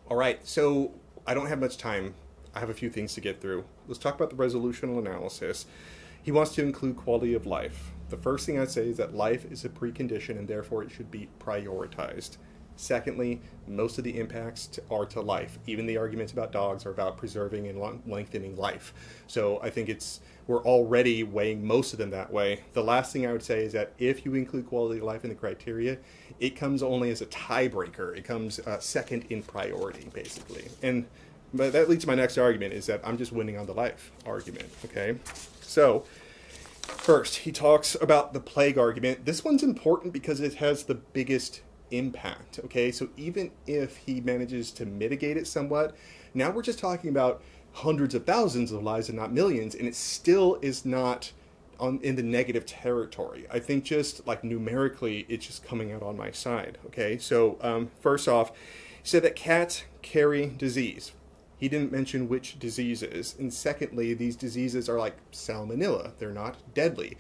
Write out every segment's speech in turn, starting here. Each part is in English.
All right, so I don't have much time. I have a few things to get through. Let's talk about the resolutional analysis. He wants to include quality of life. The first thing I'd say is that life is a precondition and therefore it should be prioritized. Secondly, most of the impacts are to life. Even the arguments about dogs are about preserving and lengthening life. So I think we're already weighing most of them that way. The last thing I would say is that if you include quality of life in the criteria, it comes only as a tiebreaker. It comes second in priority, basically. But that leads to my next argument, is that I'm just winning on the life argument, okay? So, first, he talks about the plague argument. This one's important because it has the biggest impact, okay? So even if he manages to mitigate it somewhat, now we're just talking about hundreds of thousands of lives and not millions, and it still is not in the negative territory. I think just like numerically, it's just coming out on my side, okay? So first off, he said that cats carry disease. He didn't mention which diseases. And secondly, these diseases are like salmonella. They're not deadly.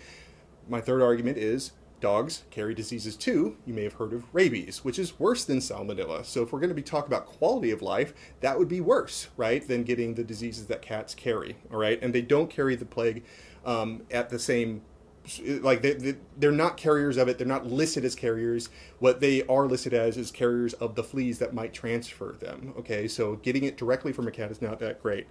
My third argument is dogs carry diseases too. You may have heard of rabies, which is worse than salmonella. So if we're going to be talking about quality of life, that would be worse, right, than getting the diseases that cats carry, all right? And they don't carry the plague at the same, like they're not carriers of it. They're not listed as carriers. What they are listed as is carriers of the fleas that might transfer them, okay? So getting it directly from a cat is not that great.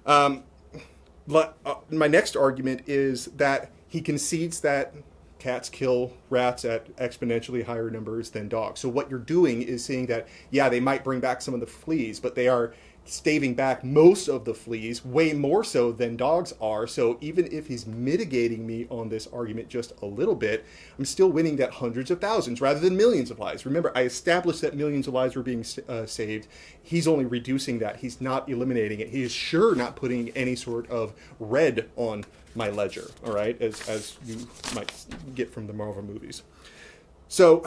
But my next argument is that he concedes that cats kill rats at exponentially higher numbers than dogs. So what you're doing is saying that, yeah, they might bring back some of the fleas, but they are staving back most of the fleas, way more so than dogs are. So even if he's mitigating me on this argument just a little bit, I'm still winning that hundreds of thousands rather than millions of lives. Remember, I established that millions of lives were being saved. He's only reducing that. He's not eliminating it. He is sure not putting any sort of red on my ledger, all right, as you might get from the Marvel movies. So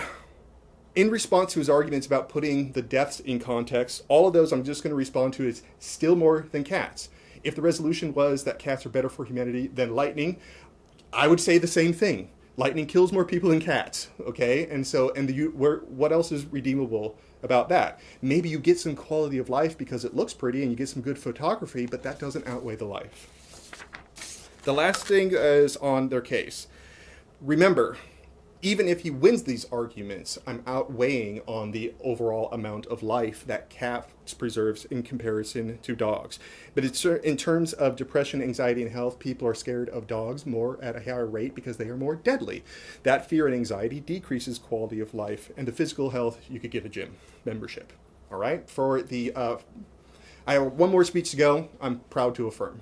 in response to his arguments about putting the deaths in context, all of those I'm just going to respond to is still more than cats. If the resolution was that cats are better for humanity than lightning, I would say the same thing. Lightning kills more people than cats, okay? And so, what else is redeemable about that? Maybe you get some quality of life because it looks pretty and you get some good photography, but that doesn't outweigh the life. The last thing is on their case. Remember, even if he wins these arguments, I'm outweighing on the overall amount of life that cats preserves in comparison to dogs. But it's, in terms of depression, anxiety, and health, people are scared of dogs more at a higher rate because they are more deadly. That fear and anxiety decreases quality of life, and the physical health, you could get a gym membership. All right? I have one more speech to go. I'm proud to affirm.